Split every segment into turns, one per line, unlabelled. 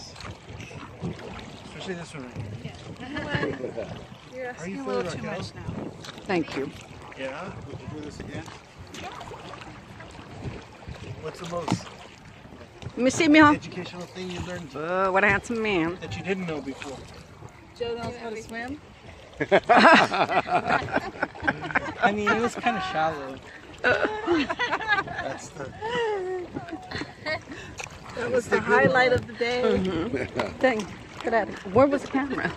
fish. Especially this one right here.
Yeah. You're asking a little too much now.
Thank you.
Yeah? We can do this again. What's the most
Let me see, Mijo.
educational thing you learned
What a handsome man.
that you didn't know before?
Joe knows how to swim.
I mean, it was kind of shallow.
That's the...
That was the highlight of the day.
Dang, good at it. Where was the camera?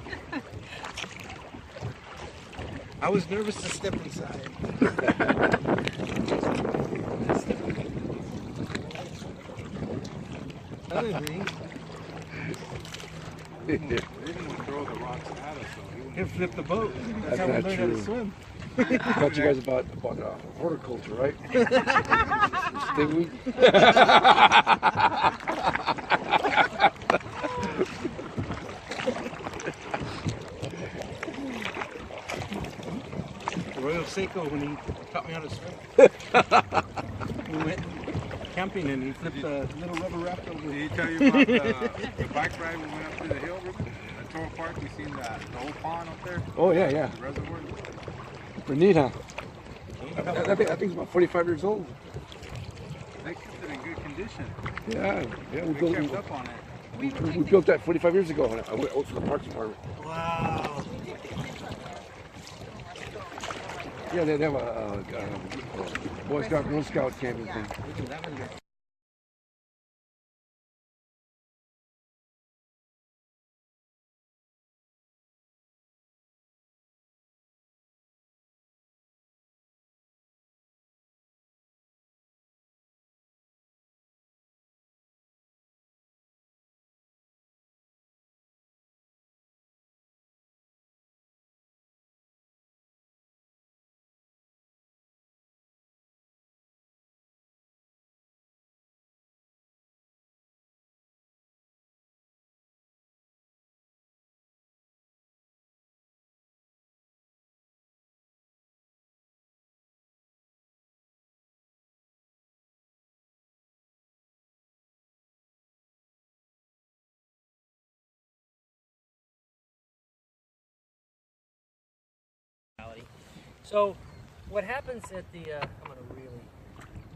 I was nervous to step inside. Other thing,
They didn't throw the rocks at us, though.
he'll flip the boat. That's how we
not
learn how to
true.
swim.
I taught you guys about horticulture, right? Stingweed.
Royal Seiko when he taught me how to swim. We went camping and he flipped a little rubber raft over.
Did he tell you about the bike ride we went up to the hill, Ruben? At Toro Park, you seen the old pond up there?
Oh, yeah, yeah.
The reservoir?
Pretty neat, huh? I think it's about 45 years old.
They kept it in good condition.
Yeah, yeah.
We kept up on it.
We built that 45 years ago. I went out for the Parks Department.
Wow.
Yeah, they have a Boy Scout, Girl Scout camping thing.
So, what happens at the, I'm going to really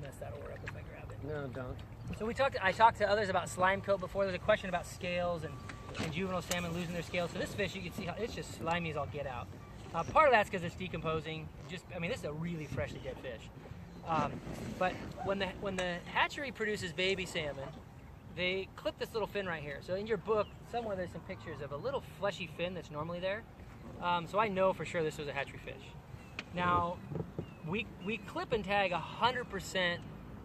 mess that order up if I grab it.
No, don't.
So I talked to others about slime coat before. There's a question about scales and juvenile salmon losing their scales. So this fish, you can see how it's just slimy as all get out. Part of that's because it's decomposing. This is a really freshly dead fish. But when the hatchery produces baby salmon, they clip this little fin right here. So in your book, somewhere there's some pictures of a little fleshy fin that's normally there. So I know for sure this was a hatchery fish. Now, we clip and tag 100%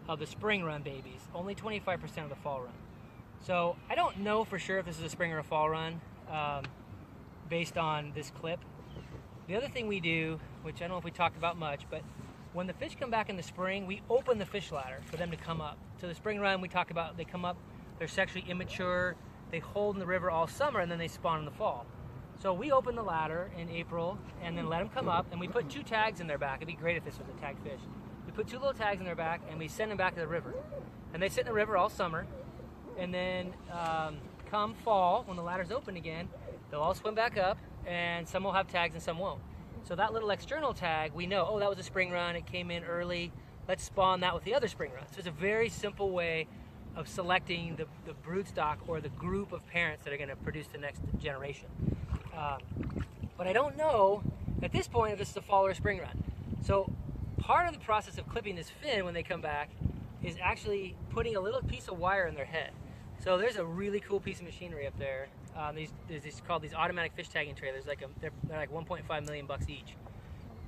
of the spring run babies, only 25% of the fall run. So I don't know for sure if this is a spring or a fall run based on this clip. The other thing we do, which I don't know if we talked about much, but when the fish come back in the spring, we open the fish ladder for them to come up. So the spring run, we talk about, they come up, they're sexually immature, they hold in the river all summer, and then they spawn in the fall. So we open the ladder in April and then let them come up, and we put 2 tags in their back. It'd be great if this was a tagged fish. We put 2 little tags in their back and we send them back to the river. And they sit in the river all summer, and then come fall, when the ladder's open again, they'll all swim back up, and some will have tags and some won't. So that little external tag, we know, oh, that was a spring run, it came in early, let's spawn that with the other spring run. So it's a very simple way of selecting the brood stock or the group of parents that are going to produce the next generation. But I don't know at this point if this is a fall or a spring run. So part of the process of clipping this fin when they come back is actually putting a little piece of wire in their head. So there's a really cool piece of machinery up there. There's these called these automatic fish tagging trailers. They're like 1.5 million bucks each.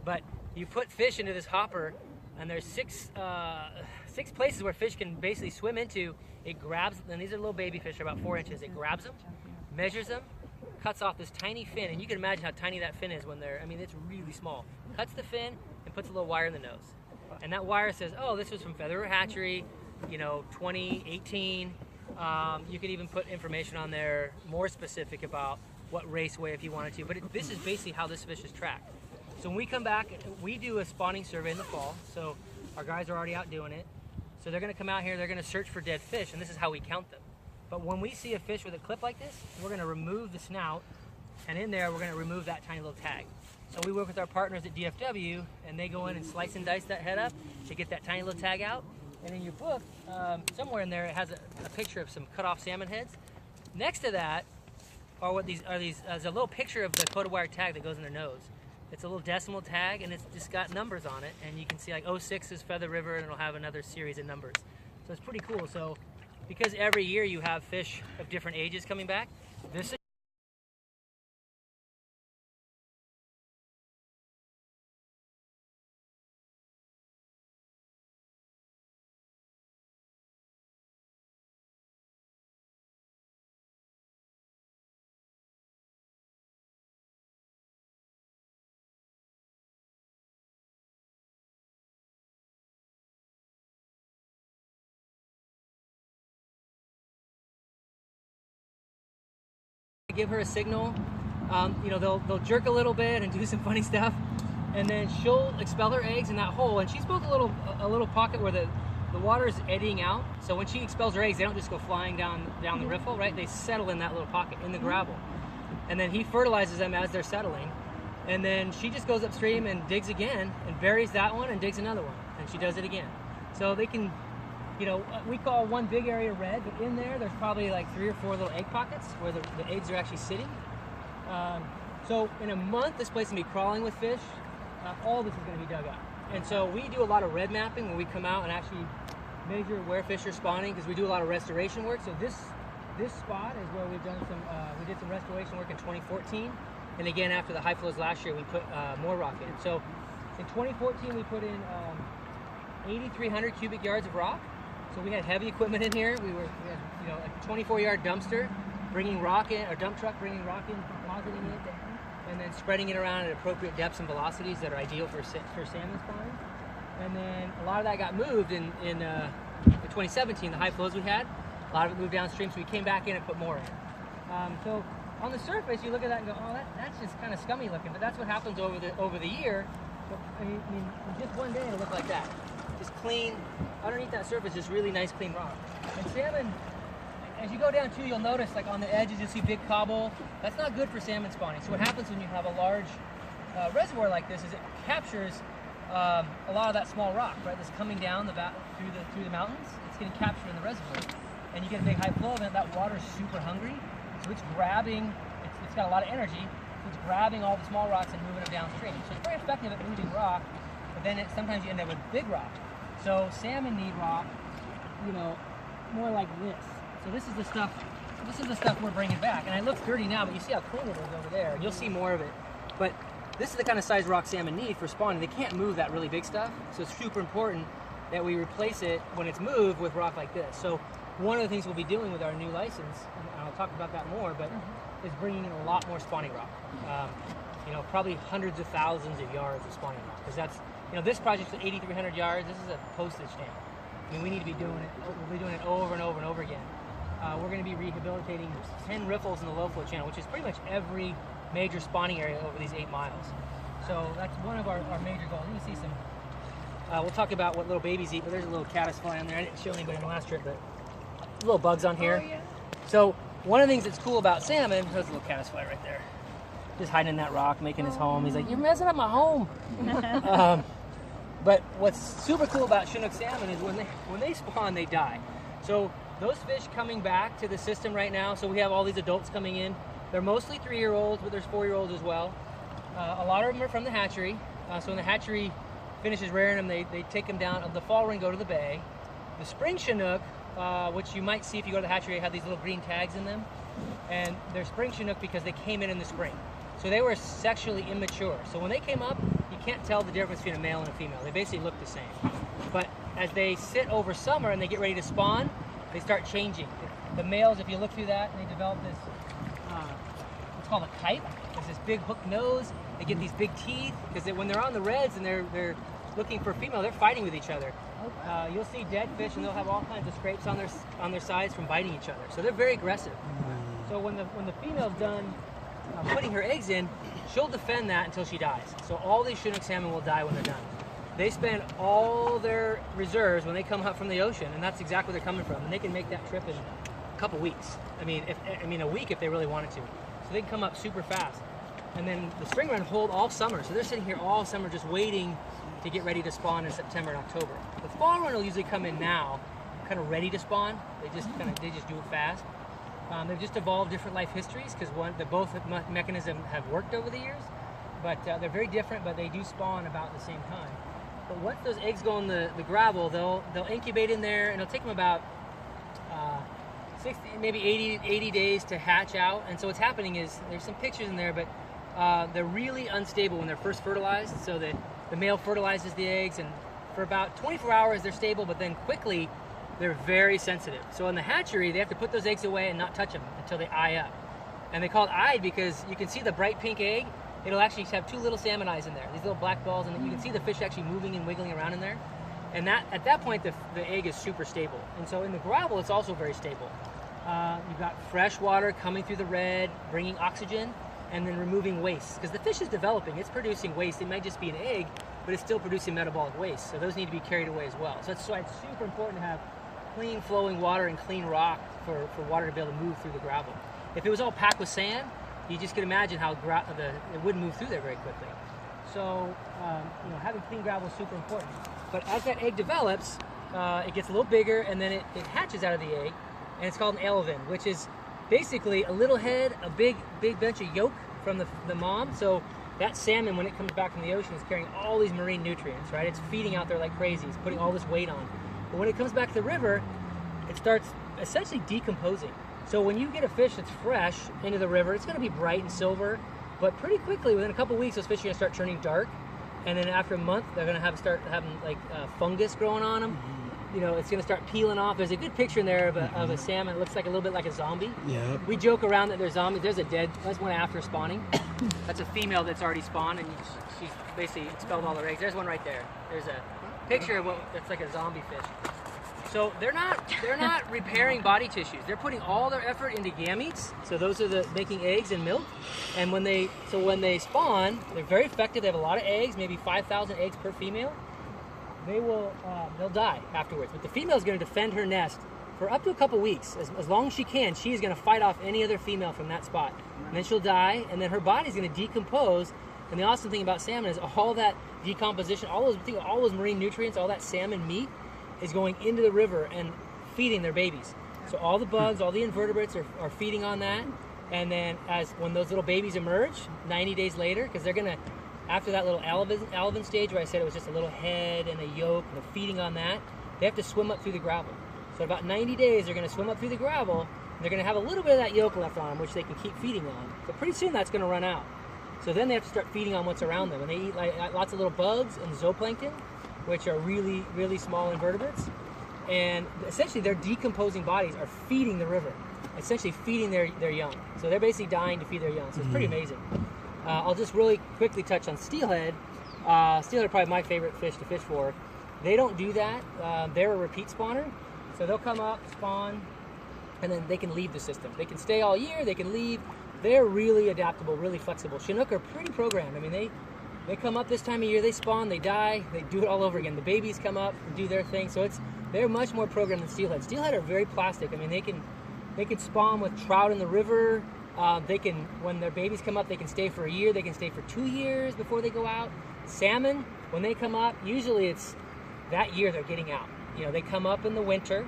But you put fish into this hopper, and there's six places where fish can basically swim into. It grabs, and these are little baby fish, about 4 inches. It grabs them, measures them, cuts off this tiny fin, and you can imagine how tiny that fin is when they're, it's really small. Cuts the fin and puts a little wire in the nose. And that wire says, oh, this was from Feather River Hatchery, 2018. You could even put information on there more specific about what raceway if you wanted to. But this is basically how this fish is tracked. So when we come back, we do a spawning survey in the fall. So our guys are already out doing it. So they're going to come out here, they're going to search for dead fish, and this is how we count them. But when we see a fish with a clip like this, we're going to remove the snout, and in there we're going to remove that tiny little tag. So we work with our partners at DFW, and they go in and slice and dice that head up to get that tiny little tag out. And in your book, somewhere in there, it has a picture of some cut off salmon heads. Next to that are there's a little picture of the coated wire tag that goes in their nose. It's a little decimal tag, and it's just got numbers on it, and you can see like 06 is Feather River, and it'll have another series of numbers. So it's pretty cool. So because every year you have fish of different ages coming back, this is give her a signal. You know, they'll jerk a little bit and do some funny stuff, and then she'll expel her eggs in that hole. And she's built a little pocket where the water is eddying out. So when she expels her eggs, they don't just go flying down the riffle, right? They settle in that little pocket in the gravel, and then he fertilizes them as they're settling. And then she just goes upstream and digs again and buries that one and digs another one, and she does it again. So they can, you know, we call one big area red, but in there's probably like 3 or 4 little egg pockets where the eggs are actually sitting. So in a month, this place can be crawling with fish. All this is going to be dug up. And so we do a lot of red mapping when we come out and actually measure where fish are spawning, because we do a lot of restoration work. So this spot is where we've done we did some restoration work in 2014. And again, after the high flows last year, we put more rock in. So in 2014, we put in 8,300 cubic yards of rock. So we had heavy equipment in here. We had, you know, a 24-yard dumpster bringing rock in, or dump truck bringing rock in, depositing it down, and then spreading it around at appropriate depths and velocities that are ideal for salmon spawning. And then a lot of that got moved in 2017, the high flows we had. A lot of it moved downstream, so we came back in and put more in. So on the surface, you look at that and go, oh, that's just kind of scummy looking, but that's what happens over the year. I mean, in just one day it'll look like that. Just clean, underneath that surface, just really nice clean rock. And salmon, as you go down too, you'll notice like on the edges you'll see big cobble. That's not good for salmon spawning. So what happens when you have a large reservoir like this is it captures a lot of that small rock, right, that's coming down through the mountains. It's getting captured in the reservoir. And you get a big high flow event, that water's super hungry. So it's grabbing, it's got a lot of energy, so it's grabbing all the small rocks and moving them downstream. So it's very effective at moving rock, but then sometimes you end up with big rock. So salmon need rock, you know, more like this. So this is the stuff we're bringing back. And it looks dirty now, but you see how clean it is over there. You'll see more of it. But this is the kind of size rock salmon need for spawning. They can't move that really big stuff, so it's super important that we replace it when it's moved with rock like this. So one of the things we'll be doing with our new license, and I'll talk about that more, but is bringing in a lot more spawning rock. You know, probably hundreds of thousands of yards of spawning rock, because that's, you know, this project's at 8,300 yards. This is a postage stamp. I mean, we need to be doing it. We'll be doing it over and over and over again. We're going to be rehabilitating 10 riffles in the low flow channel, which is pretty much every major spawning area over these 8 miles. So that's one of our major goals. You can see some. We'll talk about what little babies eat, but there's a little caddisfly on there. I didn't show anybody on the last trip, but little bugs on here. Oh, yeah. So one of the things that's cool about salmon, there's a little caddisfly right there, just hiding in that rock, making his home. He's like, you're messing up my home. But what's super cool about Chinook salmon is when they spawn, they die. So those fish coming back to the system right now, so we have all these adults coming in. They're mostly 3-year-olds, but there's 4-year-olds as well. A lot of them are from the hatchery. So when the hatchery finishes rearing them, they take them down of the fall ring, go to the bay. The spring Chinook, which you might see if you go to the hatchery, have these little green tags in them. And they're spring Chinook because they came in the spring. So they were sexually immature. So when they came up, you can't tell the difference between a male and a female. They basically look the same. But as they sit over summer and they get ready to spawn, they start changing. The males, if you look through that, they develop this, what's called a kype. There's this big hook nose. They get these big teeth, because when they're on the reds and they're looking for a female, they're fighting with each other. You'll see dead fish and they'll have all kinds of scrapes on their sides from biting each other. So they're very aggressive. So when the female's done putting her eggs in, she'll defend that until she dies. So all these Chinook salmon will die when they're done. They spend all their reserves when they come up from the ocean, and that's exactly where they're coming from. And they can make that trip in a couple weeks. I mean a week if they really wanted to. So they can come up super fast. And then the spring run hold all summer. So they're sitting here all summer just waiting to get ready to spawn in September and October. The fall run will usually come in now, kind of ready to spawn. They just do it fast. They've just evolved different life histories because both mechanisms have worked over the years, but they're very different. But they do spawn about the same time. But once those eggs go in the gravel, they'll incubate in there, and it'll take them about 60, maybe 80 days to hatch out. And so what's happening is there's some pictures in there, but they're really unstable when they're first fertilized. So the male fertilizes the eggs, and for about 24 hours they're stable, but then quickly they're very sensitive. So in the hatchery, they have to put those eggs away and not touch them until they eye up. And they call it eyed because you can see the bright pink egg. It'll actually have two little salmon eyes in there, these little black balls, and you can see the fish actually moving and wiggling around in there. And at that point, the egg is super stable. And so in the gravel, it's also very stable. You've got fresh water coming through the red, bringing oxygen, and then removing waste. Because the fish is developing, it's producing waste. It might just be an egg, but it's still producing metabolic waste. So those need to be carried away as well. So it's super important to have clean flowing water and clean rock for water to be able to move through the gravel. If it was all packed with sand, you just can imagine how it wouldn't move through there very quickly. So having clean gravel is super important. But as that egg develops, it gets a little bigger, and then it hatches out of the egg, and it's called an alevin, which is basically a little head, a big bunch of yolk from the mom. So that salmon, when it comes back from the ocean, is carrying all these marine nutrients, right? It's feeding out there like crazy. It's putting all this weight on. But when it comes back to the river, it starts essentially decomposing. So when you get a fish that's fresh into the river, it's going to be bright and silver, but pretty quickly, within a couple weeks, those fish are going to start turning dark. And then after a month, they're going to start having like fungus growing on them. You know, it's going to start peeling off. There's a good picture in there of a salmon. It looks like a little bit like a zombie.
Yeah.
We joke around that they're zombies. There's that's one after spawning. That's a female that's already spawned, and she's basically expelled all her eggs. There's one right there. There's a picture of that's like a zombie fish. So they're not repairing body tissues. They're putting all their effort into gametes. So those are making eggs and milk. And when they spawn, they're very effective. They have a lot of eggs, maybe 5,000 eggs per female. They'll die afterwards. But the female is going to defend her nest for up to a couple weeks. As long as she can, she is going to fight off any other female from that spot. And then she'll die, and then her body is going to decompose. And the awesome thing about salmon is all that decomposition, all those marine nutrients, all that salmon meat is going into the river and feeding their babies. So all the bugs, all the invertebrates are feeding on that. And then when those little babies emerge 90 days later, because they're going to, after that little alevin stage where I said it was just a little head and a yolk and they're feeding on that, they have to swim up through the gravel. So about 90 days, they're going to swim up through the gravel, and they're going to have a little bit of that yolk left on them, which they can keep feeding on. But pretty soon that's going to run out. So then they have to start feeding on what's around them. And they eat lots of little bugs and zooplankton, which are really, really small invertebrates. And essentially their decomposing bodies are feeding the river, essentially feeding their young. So they're basically dying to feed their young. So it's pretty amazing. I'll just really quickly touch on steelhead. Steelhead are probably my favorite fish to fish for. They don't do that. They're a repeat spawner. So they'll come up, spawn, and then they can leave the system. They can stay all year, they can leave. They're really adaptable, really flexible. Chinook are pretty programmed. I mean, they come up this time of year, they spawn, they die, they do it all over again. The babies come up and do their thing. So they're much more programmed than steelhead. Steelhead are very plastic. I mean, they can spawn with trout in the river. When their babies come up, they can stay for a year. They can stay for 2 years before they go out. Salmon, when they come up, usually it's that year they're getting out. You know, they come up in the winter.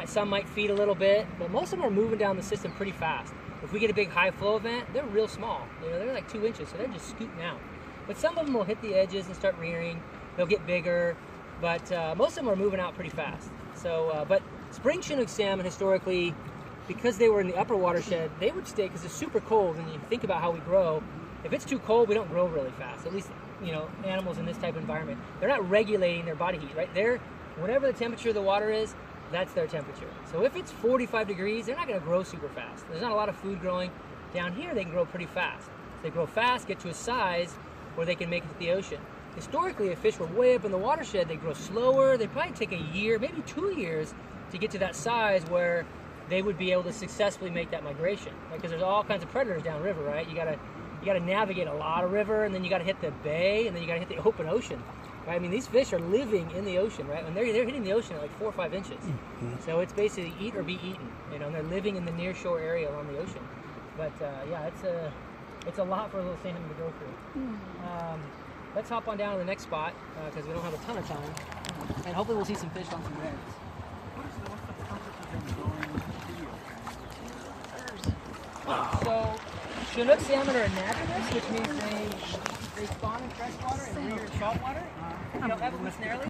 Some might feed a little bit, but most of them are moving down the system pretty fast. If we get a big high flow event, they're real small. You know, they're like 2 inches, so they're just scooting out. But some of them will hit the edges and start rearing. They'll get bigger, but most of them are moving out pretty fast. So, but spring Chinook salmon historically, because they were in the upper watershed, they would stay because it's super cold. And you think about how we grow. If it's too cold, we don't grow really fast. At least, you know, animals in this type of environment, they're not regulating their body heat, right? Whatever the temperature of the water is, that's their temperature. So if it's 45 degrees, they're not going to grow super fast. There's not a lot of food growing. Down here, they can grow pretty fast. So they grow fast, get to a size where they can make it to the ocean. Historically, if fish were way up in the watershed, they grow slower. They probably take a year, maybe 2 years to get to that size where they would be able to successfully make that migration. Because there's all kinds of predators downriver, right? You gotta navigate a lot of river, and then you gotta hit the bay, and then you gotta hit the open ocean. Right? I mean, these fish are living in the ocean, right? And they're hitting the ocean at like 4 or 5 inches. So it's basically eat or be eaten, you know, and they're living in the near shore area along the ocean. But yeah, it's a lot for a little salmon to go through. Let's hop on down to the next spot because we don't have a ton of time. And hopefully we'll see some fish on some reds. So, Chinook salmon are anadromous, which means they spawn in freshwater and breed in saltwater. You know, evolutionarily.